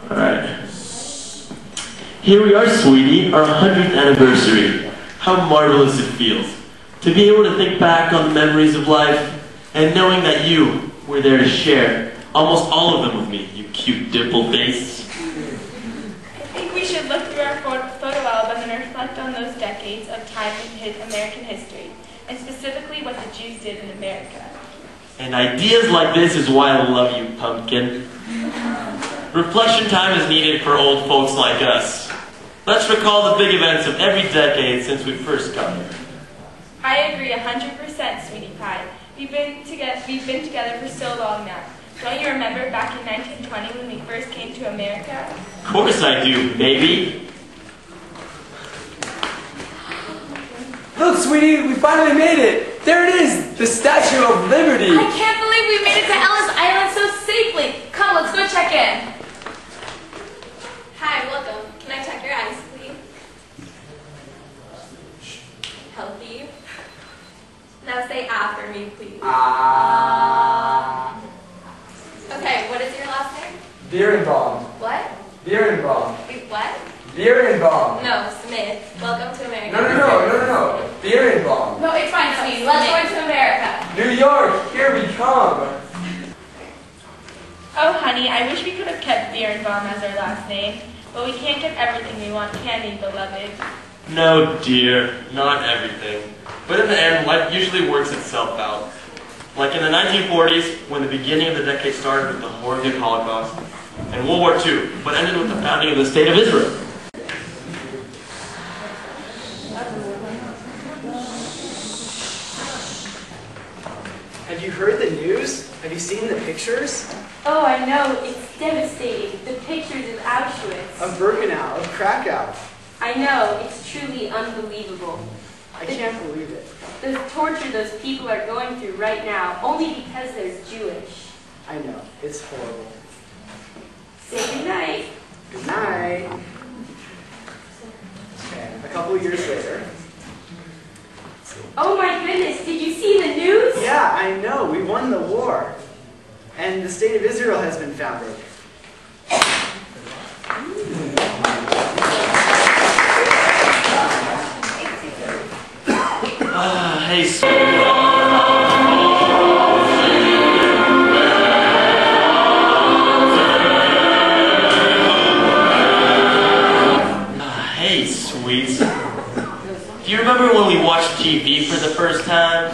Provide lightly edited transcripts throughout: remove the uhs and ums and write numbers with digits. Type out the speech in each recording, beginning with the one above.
Alright. Here we are, sweetie, our 100th anniversary. How marvelous it feels to be able to think back on the memories of life and knowing that you were there to share almost all of them with me, you cute dimple face. I think we should look through our photo album and reflect on those decades of time in American history, and specifically what the Jews did in America. And ideas like this is why I love you, pumpkin. Reflection time is needed for old folks like us. Let's recall the big events of every decade since we first got here. I agree 100%, sweetie pie. We've been together for so long now. Don't you remember back in 1920 when we first came to America? Of course I do, baby. Look, sweetie, we finally made it. There it is, the Statue of Liberty. I can't believe we made it to Ellis Island so safely. Come, let's go check in. Hi, welcome. Can I check your eyes, please? Healthy. Now say after me, please. Okay, what is your last name? Bierenbaum. What? Bierenbaum. Wait, what? Bierenbaum. No, Smith. Welcome to America. No. Bierenbaum. No, it's fine, Smith. Let's go to America. New York, here we come. Oh, honey, I wish we could have kept Bierenbaum as our last name, but we can't get everything we want, can we, beloved? No, dear, not everything. But in the end, life usually works itself out. Like in the 1940s, when the beginning of the decade started with the horrific Holocaust, and World War II, but ended with the founding of the State of Israel. Have you heard the news? Have you seen the pictures? Oh, I know. It's devastating. The pictures of Auschwitz. Of Birkenau, of Krakow. I know. It's truly unbelievable. I can't believe it. The torture those people are going through right now, only because they're Jewish. I know. It's horrible. Say goodnight. Good night. Okay, a couple years later. Oh my goodness, did you see the news? Yeah, I know. We won the war. And the State of Israel has been founded. Hey, Hey, sweets. Do you remember when we watched TV for the first time?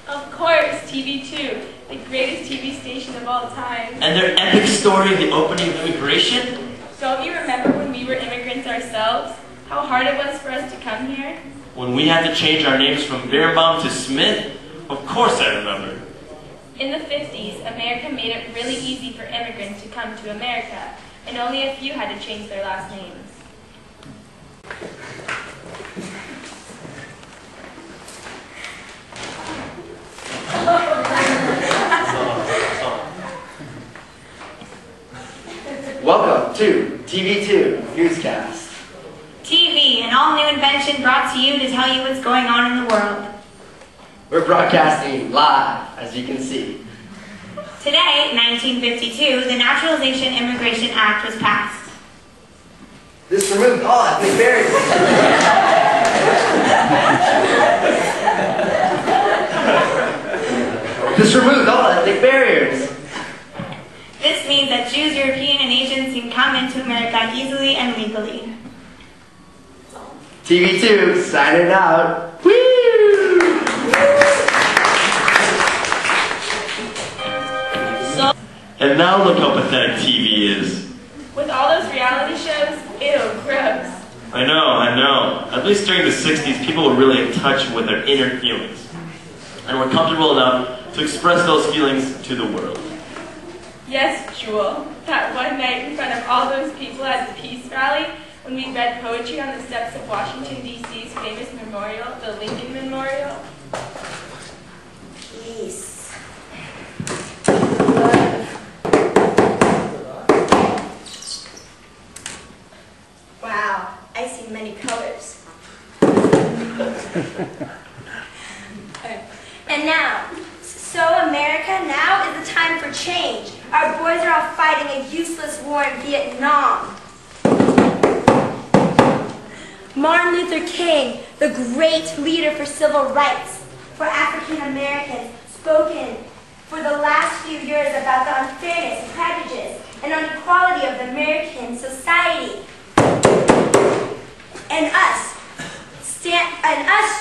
Of course, TV2, the greatest TV station of all time. And their epic story of the opening of immigration? Don't you remember when we were immigrants ourselves? How hard it was for us to come here? When we had to change our names from Bierenbaum to Smith? Of course I remember. In the 50s, America made it really easy for immigrants to come to America, and only a few had to change their last names. Welcome to TV2 Newscast. TV, an all-new invention brought to you to tell you what's going on in the world. We're broadcasting live, as you can see. Today, 1952, the Naturalization Immigration Act was passed. This removed all ethnic barriers. This removed all ethnic barriers. This means that Jews, European, and Asians can come into America easily and legally. TV2 signing out. Woo! And now look how pathetic TV is. With all those reality shows, ew, gross. I know. At least during the 60s, people were really in touch with their inner feelings. And were comfortable enough to express those feelings to the world. Yes, Jewel. That one night in front of all those people at the Peace Rally, when we read poetry on the steps of Washington, D.C.'s famous memorial, the Lincoln Memorial. Peace. Wow, I see many colors. And now, so America, now is the time for change. Our boys are off fighting a useless war in Vietnam. Martin Luther King, the great leader for civil rights for African Americans, spoken for the last few years about the unfairness, prejudice, and inequality of the American society. And us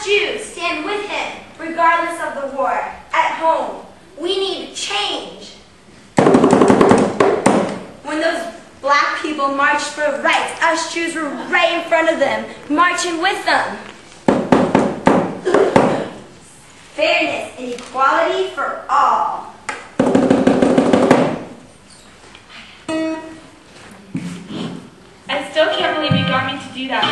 Jews stand with him, regardless of the war. At home, we need change. When those black people marched for rights, us Jews were right in front of them, marching with them. Fairness and equality for all. I still can't believe you got me to do that.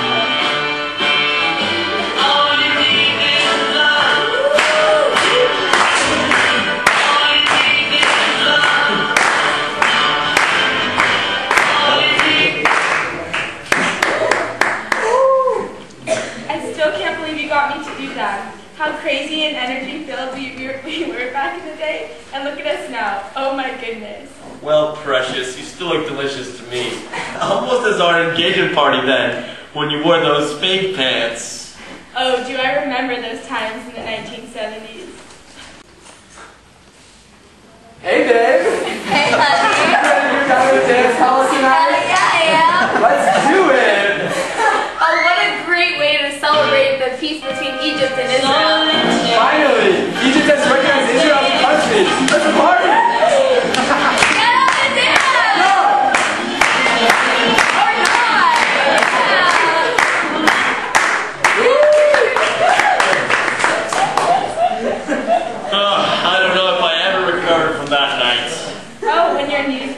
How crazy and energy-filled we were back in the day, and look at us now. Oh my goodness. Well, precious, you still look delicious to me. Almost as our engagement party then, when you wore those fake pants. Oh, do I remember those times in the 1970s. Hey, babe. Hey, honey. You ready to dance house tonight? Yeah, I am. Let's do it. Oh, what a great way to celebrate the peace between Egypt and Israel. Finally, Egypt has recognized Israel as a country. Let's party. Get up and dance! Go. Or not! I don't know if I ever recovered from that night. Oh, when your knees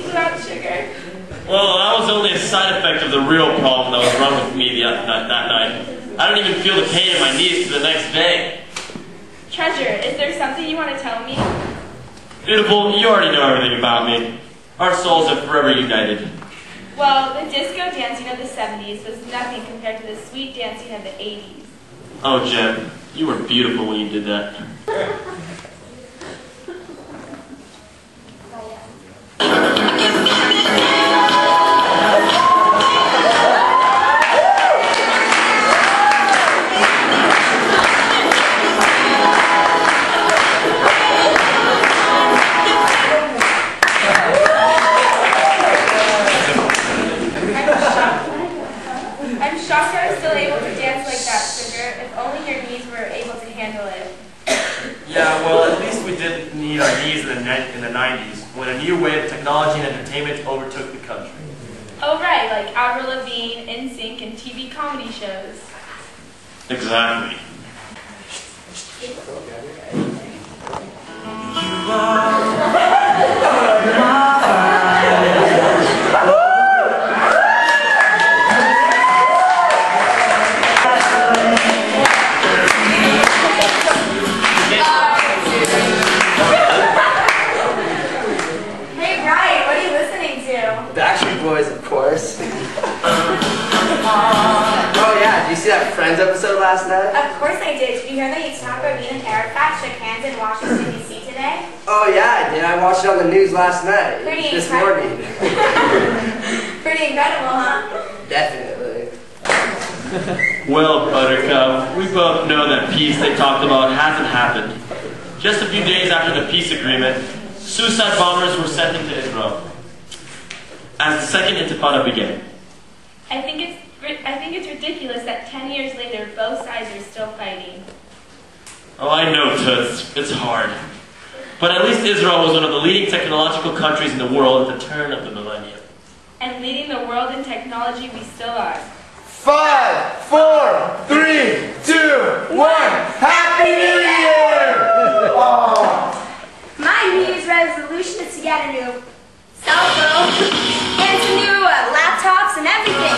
blew out sugar? Well, that was only a side effect of the real problem that was wrong with me that night. I don't even feel the pain in my knees to the next day. Treasure, is there something you want to tell me? Beautiful, you already know everything about me. Our souls are forever united. Well, the disco dancing of the 70s was nothing compared to the sweet dancing of the 80s. Oh, Jen, you were beautiful when you did that. I'm shocked I was still able to dance like that, Sugar. If only your knees were able to handle it. Yeah, well, at least we didn't need our knees in the 90s, when a new wave of technology and entertainment overtook the country. Oh right, like Avril Lavigne, NSYNC, and TV comedy shows. Exactly. Hey Brian, what are you listening to? Backstreet Boys, of course. Oh yeah, did you see that Friends episode last night? Of course I did. Did you hear that Yitzhak Rabin and Arafat shook hands in Washington, D.C. today? Oh yeah, I did. I watched it on the news last night. Pretty This incredible. morning. Pretty incredible, huh? Definitely. Well, Buttercup, we both know that peace they talked about hasn't happened. Just a few days after the peace agreement, suicide bombers were sent into Israel as the Second Intifada began. I think it's ridiculous that 10 years later, both sides are still fighting. Oh, I know, Toots. It's hard. But at least Israel was one of the leading technological countries in the world at the turn of the millennium. And leading the world in technology, we still are. 5, 4, 3, 2, 1. Happy New Year! Oh. My New Year's resolution is to get a new cell phone and some new laptops and everything.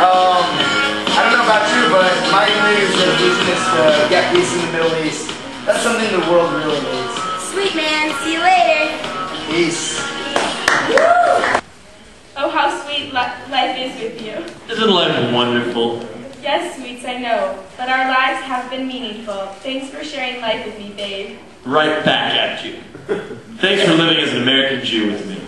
I don't know about you, but my New Year's resolution is to get peace in the Middle East. That's something the world really needs. Sweet man, see you later. Peace. Oh, how sweet life is with you. Isn't life wonderful? Yes, sweets, I know. But our lives have been meaningful. Thanks for sharing life with me, babe. Right back at you. Thanks for living as an American Jew with me.